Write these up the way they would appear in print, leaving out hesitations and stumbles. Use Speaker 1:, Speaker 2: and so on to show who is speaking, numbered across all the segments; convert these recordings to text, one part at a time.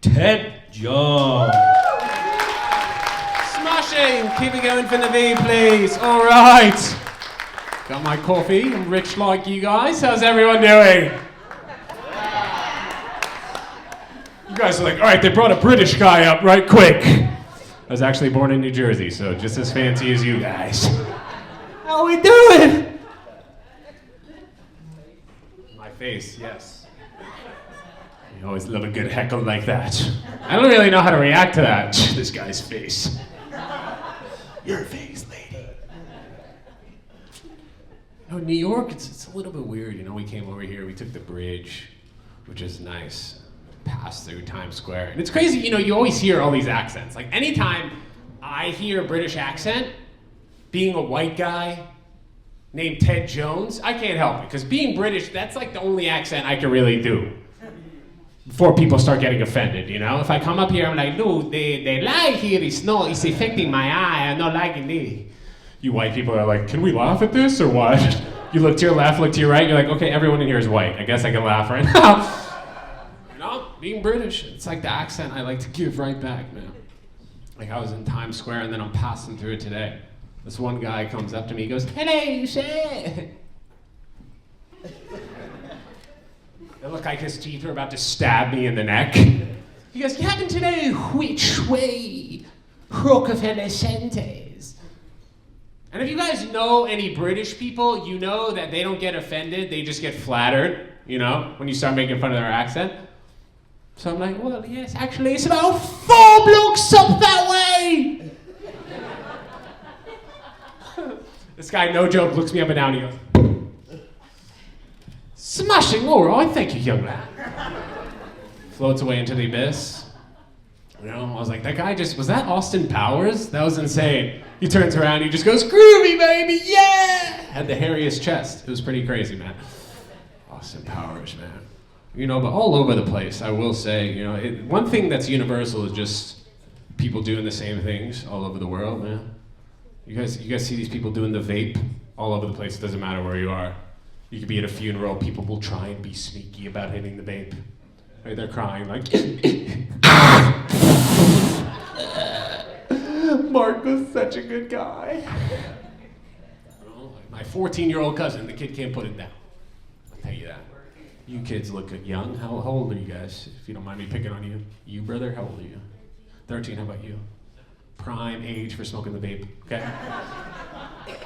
Speaker 1: Ted Jones.
Speaker 2: Smashing! Keep it going for the V, please. All right. Got my coffee. I'm rich like you guys. How's everyone doing? You guys are like, all right, they brought a British guy up right quick. I was actually born in New Jersey, so just as fancy as you guys. How we doing? My face, yes. You always love a good heckle like that. I don't really know how to react to that. This guy's face. Your face, lady. You know, New York, it's a little bit weird. You know, we came over here, we took the bridge, which is nice. Passed through Times Square. And it's crazy, you know, you always hear all these accents. Like, anytime I hear a British accent, being a white guy named Ted Jones, I can't help it. Because being British, that's like the only accent I can really do. Before people start getting offended, you know? If I come up here, I'm like, no, the light here is no, it's affecting my eye, I'm not liking it. You white people are like, can we laugh at this or what? You look to your left, look to your right, you're like, okay, everyone in here is white. I guess I can laugh right now. No, being British, it's like the accent I like to give right back, man. Like I was in Times Square and then I'm passing through it today. This one guy comes up to me, he goes, hello, sir. It looked like his teeth were about to stab me in the neck. He goes, you happen to know which way Rockefeller Center's? And if you guys know any British people, you know that they don't get offended, they just get flattered, you know, when you start making fun of their accent. So I'm like, well, yes, actually, it's about 4 blocks up that way. This guy, no joke, looks me up and down, he goes, smashing, all right, thank you, young man. Floats away into the abyss. You know, I was like, that guy just, was that Austin Powers? That was insane. He turns around, he just goes, groovy, baby, yeah! Had the hairiest chest. It was pretty crazy, man. Austin Powers, man. You know, but all over the place, I will say, you know, one thing that's universal is just people doing the same things all over the world, man. You guys see these people doing the vape all over the place. It doesn't matter where you are. You could be at a funeral, people will try and be sneaky about hitting the vape. Right, they're crying like, Mark was such a good guy. Well, my 14-year-old cousin, the kid can't put it down. I'll tell you that. You kids look young. How old are you guys? If you don't mind me picking on you. You, brother, how old are you? 13, how about you? Prime age for smoking the vape, okay?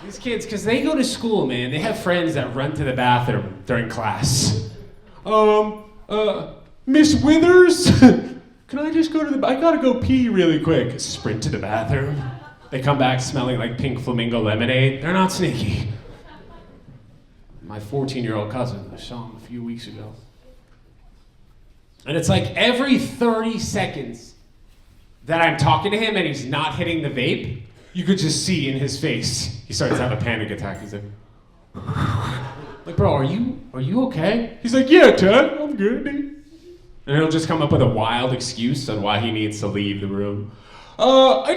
Speaker 2: These kids, because they go to school, man, they have friends that run to the bathroom during class. Miss Withers, can I just go to the, I gotta go pee really quick. Sprint to the bathroom. They come back smelling like pink flamingo lemonade. They're not sneaky. My 14-year-old cousin, I saw him a few weeks ago. And it's like every 30 seconds that I'm talking to him and he's not hitting the vape, you could just see in his face, he starts to have a panic attack. He's like, bro, are you okay? He's like, yeah, Ted, I'm good, dude. And he'll just come up with a wild excuse on why he needs to leave the room. I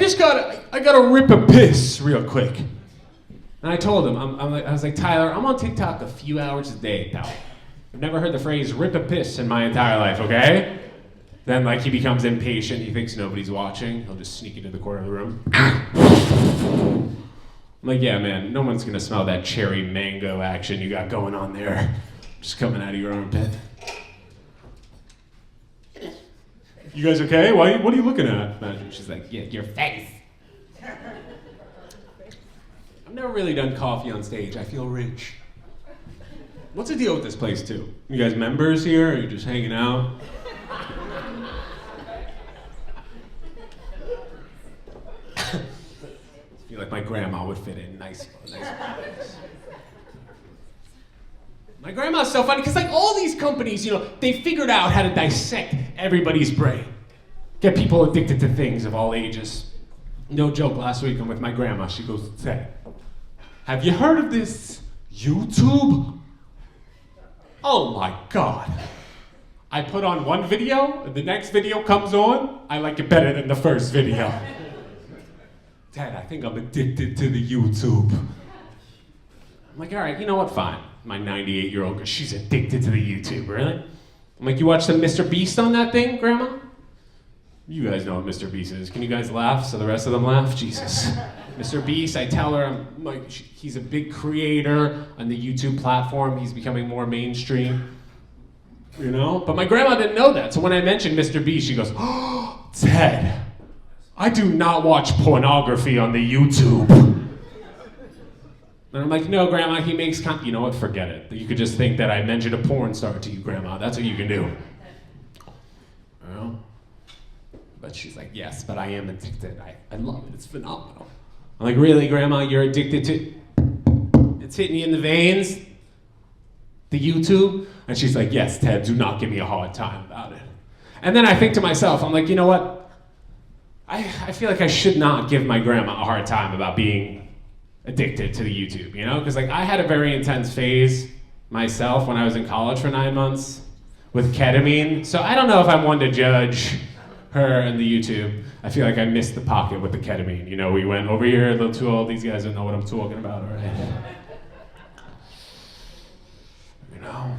Speaker 2: gotta rip a piss real quick. And I told him, I was like, Tyler, I'm on TikTok a few hours a day, pal. I've never heard the phrase rip a piss in my entire life, okay? Then like he becomes impatient, he thinks nobody's watching, he'll just sneak into the corner of the room. I'm like, yeah man, no one's gonna smell that cherry mango action you got going on there. Just coming out of your armpit. You guys okay? What are you looking at? She's like, yeah, your face. I've never really done coffee on stage. I feel rich. What's the deal with this place, too? You guys members here, or are you just hanging out? I feel like my grandma would fit in nice. My grandma's so funny, because like all these companies, you know, they figured out how to dissect everybody's brain. Get people addicted to things of all ages. No joke, last week I'm with my grandma, she goes, Ted, have you heard of this YouTube? Oh my God. I put on one video, and the next video comes on, I like it better than the first video. Dad, I think I'm addicted to the YouTube. I'm like, all right, you know what, fine. My 98-year-old girl, she's addicted to the YouTube, really? I'm like, you watch the Mr. Beast on that thing, Grandma? You guys know what Mr. Beast is. Can you guys laugh so the rest of them laugh? Jesus. Mr. Beast, I tell her, I'm like, he's a big creator on the YouTube platform. He's becoming more mainstream, you know? But my grandma didn't know that. So when I mentioned Mr. Beast, she goes, oh, Ted, I do not watch pornography on the YouTube. And I'm like, no, Grandma, he makes you know what, forget it. You could just think that I mentioned a porn star to you, Grandma. That's what you can do. You know? But she's like, yes, but I am addicted. I love it. It's phenomenal. I'm like, really, Grandma? You're addicted to... It's hitting you in the veins? The YouTube? And she's like, yes, Ted, do not give me a hard time about it. And then I think to myself, I'm like, you know what? I feel like I should not give my grandma a hard time about being addicted to the YouTube, you know? Because like I had a very intense phase myself when I was in college for 9 months with ketamine. So I don't know if I'm one to judge her and the YouTube. I feel like I missed the pocket with the ketamine. You know, we went over here a little too old. These guys don't know what I'm talking about, all right? You know?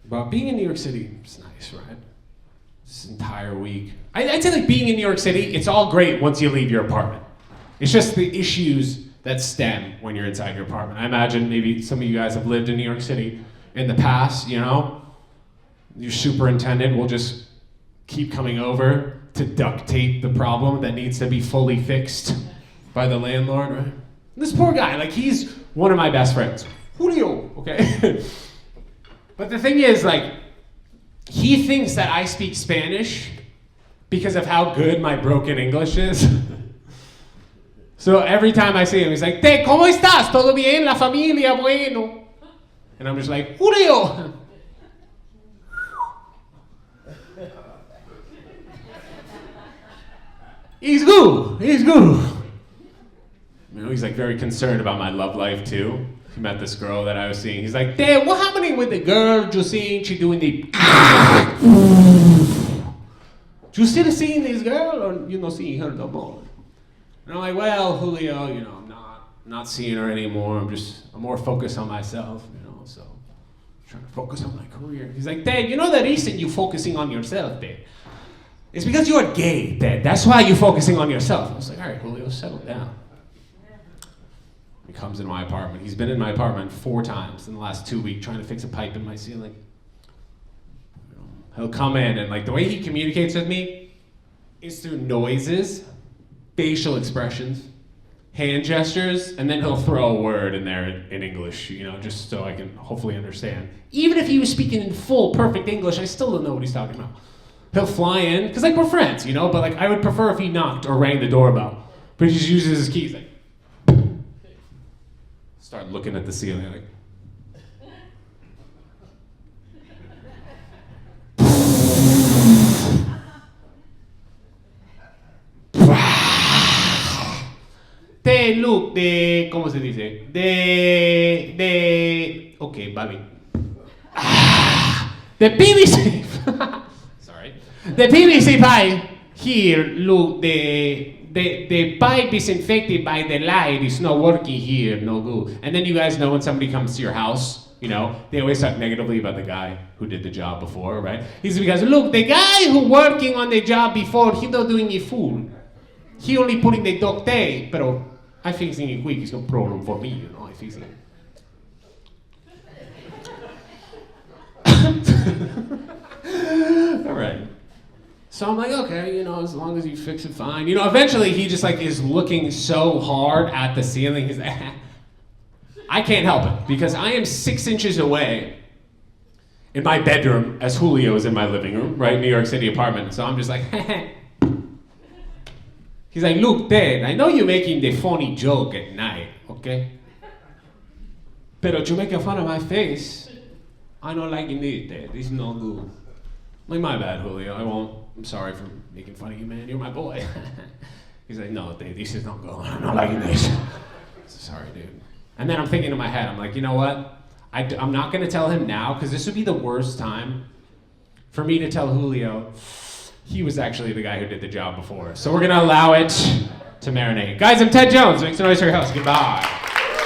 Speaker 2: But being in New York City is nice, right? This entire week. I'd say like being in New York City, it's all great once you leave your apartment. It's just the issues that stem when you're inside your apartment. I imagine maybe some of you guys have lived in New York City in the past, you know? Your superintendent will just keep coming over to duct tape the problem that needs to be fully fixed by the landlord, right? This poor guy, like he's one of my best friends. Julio, okay? But the thing is, like, he thinks that I speak Spanish because of how good my broken English is. So every time I see him, he's like, Te, ¿cómo estás? ¿Todo bien? La familia, bueno. And I'm just like, Julio. He's good. He's good. You know, he's like very concerned about my love life too. He met this girl that I was seeing. He's like, Dad, what happening with the girl you seen? She doing the... You still seeing this girl or you not seeing her no more? And I'm like, well, Julio, you know, I'm not seeing her anymore. I'm more focused on myself, you know, so I'm trying to focus on my career. He's like, Dad, you know the reason you're focusing on yourself, Dad? It's because you're gay, Dad. That's why you're focusing on yourself. I was like, all right, Julio, settle down. He comes in my apartment. He's been in my apartment 4 times in the last 2 weeks trying to fix a pipe in my ceiling. He'll come in and like the way he communicates with me is through noises, facial expressions, hand gestures, and then he'll throw a word in there in English, you know, just so I can hopefully understand. Even if he was speaking in full, perfect English, I still don't know what he's talking about. He'll fly in, because like we're friends, you know, but like I would prefer if he knocked or rang the doorbell. But he just uses his keys, like, start looking at the ceiling, like, Te look de, ¿cómo se dice? Okay, Bobby. The PVC, sorry. The PVC pipe here, look, the pipe is infected by the light. It's not working here, no good. And then you guys know when somebody comes to your house, you know, they always talk negatively about the guy who did the job before, right? It's because, look, the guy who working on the job before, he not doing it full. He only putting the duct tape, but I fixing it quick. It's no problem for me, you know, I fixing it. All right. So I'm like, okay, you know, as long as you fix it, fine. You know, eventually he just like is looking so hard at the ceiling. He's like, I can't help it because I am 6 inches away in my bedroom as Julio is in my living room, right? New York City apartment. So I'm just like, he's like, look, Dad, I know you're making the funny joke at night, okay? But you're making fun of my face. I don't like it, Dad. It's no good. Like, my bad, Julio. I won't. I'm sorry for making fun of you, man. You're my boy. He's like, no, Dave, this is not going. I'm not liking this. Sorry, dude. And then I'm thinking in my head, I'm like, you know what? I'm not going to tell him now, because this would be the worst time for me to tell Julio he was actually the guy who did the job before. So we're going to allow it to marinate. Guys, I'm Ted Jones. Make some noise for your host. Goodbye.